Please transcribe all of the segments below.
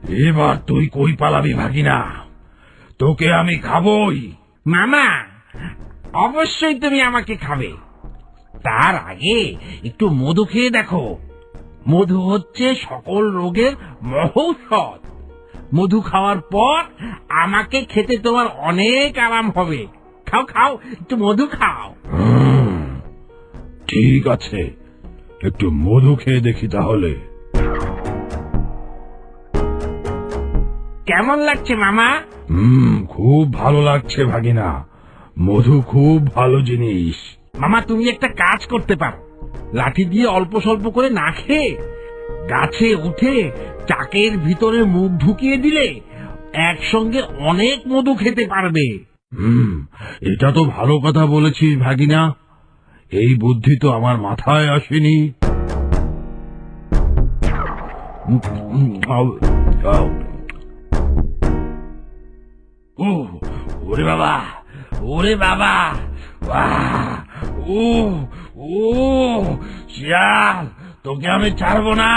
এবার তুই কই পালাবি ভাগিনা? তোকে আমি খাবই। মামা, অবশ্যই তুমি আমাকে খাবে। তার আগে একটু মধু খেয়ে দেখো। মধু হচ্ছে সকল রোগের মহৌষধ। মধু খাওয়ার পর আমাকে খেতে তোমার অনেক আরাম হবে। খাও খাও, একটু মধু খাও। ঠিক আছে, একটু মধু খেয়ে দেখি তাহলে। কেমন লাগছে মামা? খুব ভালো লাগছে ভাগিনা। মধু খুব ভালো জিনিস। মামা, তুমি একটা কাজ করতে পারো। লাঠি দিয়ে অল্প স্বল্প করে না খেয়ে গাছে উঠে চাকের ভিতরে মুখ ঢুকিয়ে দিলে একসঙ্গে অনেক মধু খেতে পারবে। এটা তো ভালো কথা বলেছিস ভাগিনা। এই বুদ্ধি তো আমার মাথায় আসেনি। ওরে বাবা, ওরে বাবা, ও ও শিয়াল, তোকে আমি ছাড়বো না।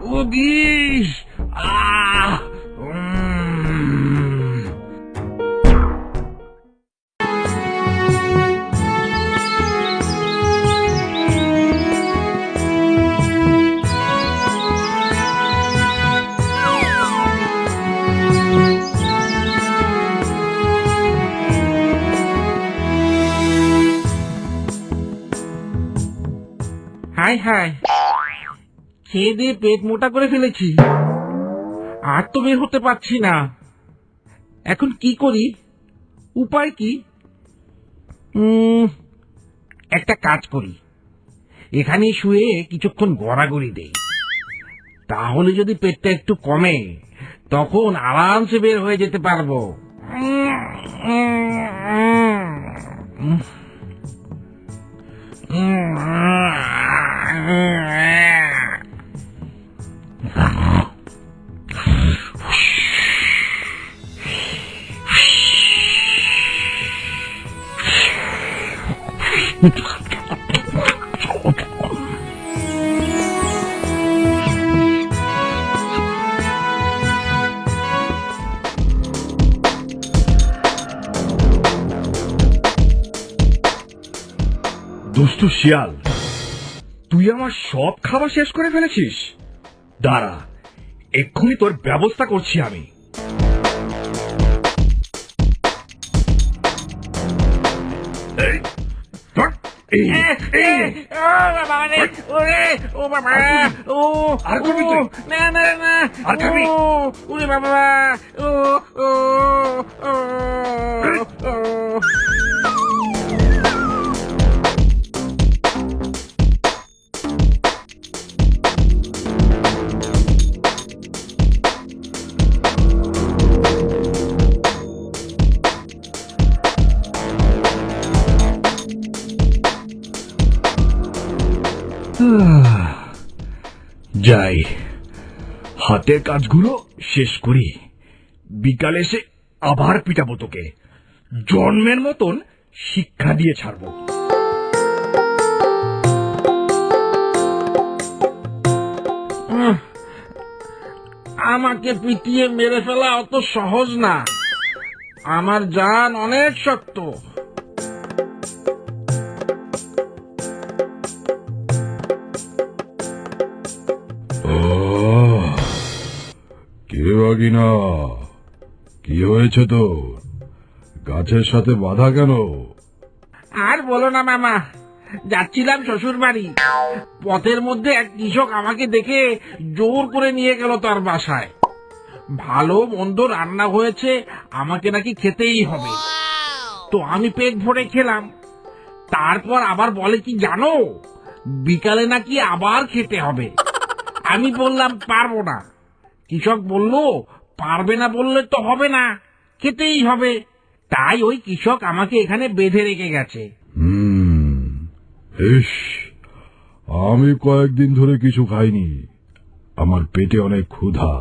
ও বিষ। হাই হাই, খেয়ে দিয়ে পেট মোটা করে ফেলেছি, আর তো বের হতে পারছি না। এখন কি করি? উপায় কি? একটা কাজ করি, এখানে শুয়ে কিছুক্ষণ গড়াগড়ি দেই। তাহলে যদি পেটটা একটু কমে, তখন আরামসে বের হয়ে যেতে পারবো। দুষ্টু শিয়াল, তুই আমার সব খাবার শেষ করে ফেলেছিস। দাঁড়া, এক্ষুনি তোর ব্যবস্থা করছি আমি। যাই, হাতের কাজগুলো শেষ করি। বিকালে এসে আবার পিটাবো তোকে। জন্মের মতন শিক্ষা দিয়ে ছাড়বো। আমাকে পিটিয়ে মেরে ফেলা অত সহজ না। আমার জান অনেক শক্ত। কে ভাগিনা, কি হয়েছে তোর? গাছের সাথে বাধা কেন? আর বলো না মামা, যাচ্ছিলাম শ্বশুর বাড়ি। পথের মধ্যে এক কৃষক আমাকে দেখে জোর করে নিয়ে গেল তার বাসায়। ভালো মন্দ রান্না হয়েছে, আমাকে নাকি খেতেই হবে। তো আমি পেট ভরে খেলাম। তারপর আবার বলে কি জানো, বিকালে নাকি আবার খেতে হবে। আমি বললাম পারবো না। কৃষক বলল, পারবে না বললে তো হবে না, খেতেই হবে। তাই ওই কৃষক আমাকে এখানে বেঁধে রেখে গেছে। ইস, আমি কয়েকদিন ধরে কিছু খাইনি। আমার পেটে অনেক ক্ষুধা।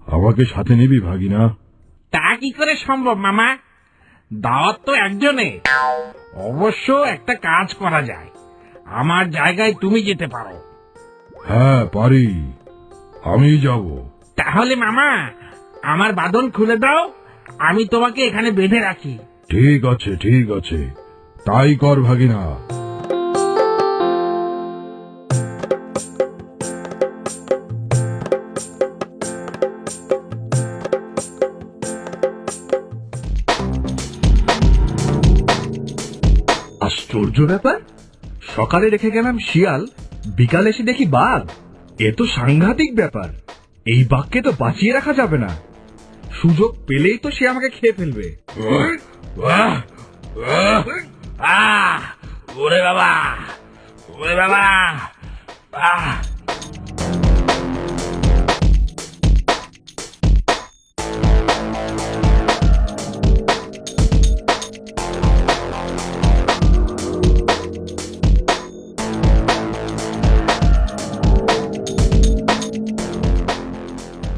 আমাকে সাথে নিবি ভাগিনা? তা কি করে সম্ভব মামা? দাওয়াত তো একজনে। অবশ্য একটা কাজ করা যায়, আমার জায়গায় তুমি যেতে পারো। হ্যাঁ পারি, আমি যাব। তাহলে মামা আমার বাঁধন খুলে দাও, আমি তোমাকে এখানে বেঁধে রাখি। ঠিক আছে, তাই কর ভাগিনা। আশ্চর্য ব্যাপার, সকালে রেখে গেলাম শিয়াল, বিকালে এসে দেখি বাঘ। এ তো সাংঘাতিক ব্যাপার। এই বাঘকে তো বাঁচিয়ে রাখা যাবে না, সুযোগ পেলেই তো সে আমাকে খেয়ে ফেলবে। ওরে বাবা, ওরে বাবা,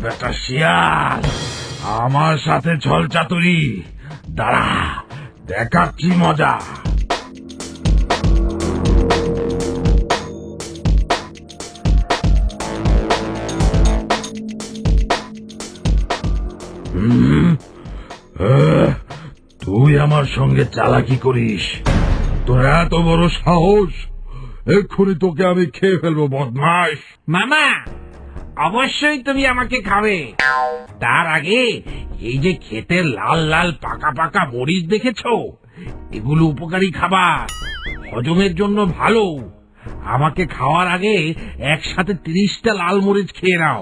বেটা শিয়াল, আমার সাথে ছল চাতুরি, দাঁড়া দেখাচ্ছি মজা। তুই আমার সঙ্গে চালাকি করিস? তোর এত বড় সাহস, এক্ষুনি তোকে আমি খেয়ে ফেলবো বদমাস। মামা অবশ্যই তুমি আমাকে খাবে। তার আগে এই যে ক্ষেতের লাল লাল পাকা পাকা মরিচ দেখেছো, এগুলো উপকারী খাবার, হজমের জন্য ভালো। আমাকে খাওয়ার আগে একসাথে 30টা লাল মরিচ খেয়ে নাও,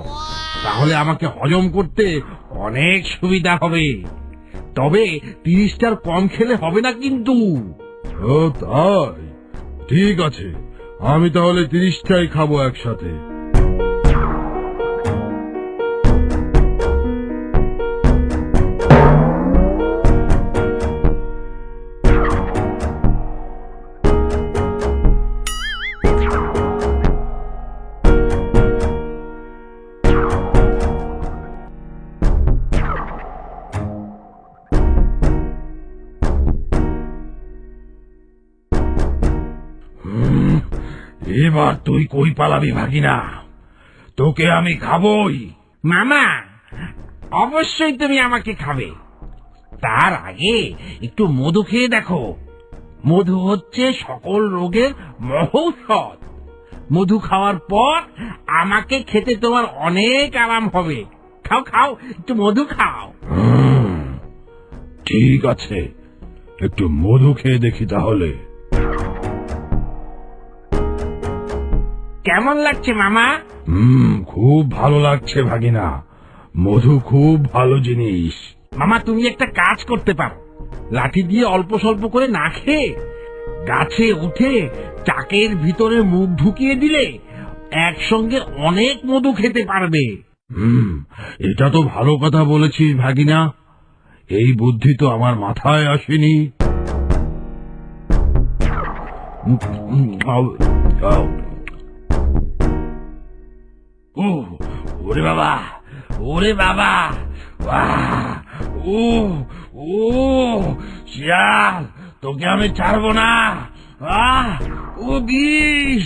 তাহলে আমাকে হজম করতে অনেক সুবিধা হবে। তবে 30টার কম খেলে হবে না কিন্তু। ও তাই, ঠিক আছে, আমি তাহলে 30টাই খাবো একসাথে। এবার তুই কই পালাবি ভাগিনা? তোকে আমি খাবই। মামা অবশ্যই তুমি আমাকে খাবে। তার আগে একটু মধু খেয়ে দেখো। মধু হচ্ছে সকল রোগের মহৌষধ। মধু খাওয়ার পর আমাকে খেতে তোমার অনেক আরাম হবে। খাও খাও, একটু মধু খাও। ঠিক আছে, একটু মধু খেয়ে দেখি তাহলে। কেমন লাগছে মামা? খুব ভালো লাগছে ভাগিনা, মধু খুব ভালো জিনিস। মামা তুমি একটা কাজ করতে পারো, লাঠি দিয়ে অল্প স্বল্প করে না খেয়ে গাছে উঠে চাকের ভিতরে মুখ ঢুকিয়ে দিলে একসঙ্গে অনেক মধু খেতে পারবে। এটা তো ভালো কথা বলেছিস ভাগিনা, এই বুদ্ধি তো আমার মাথায় আসেনি। ওরে বাবা, ওরে বাবা, ও ও শিয়াল, তোকে আমি ছাড়বো না। ও বিষ,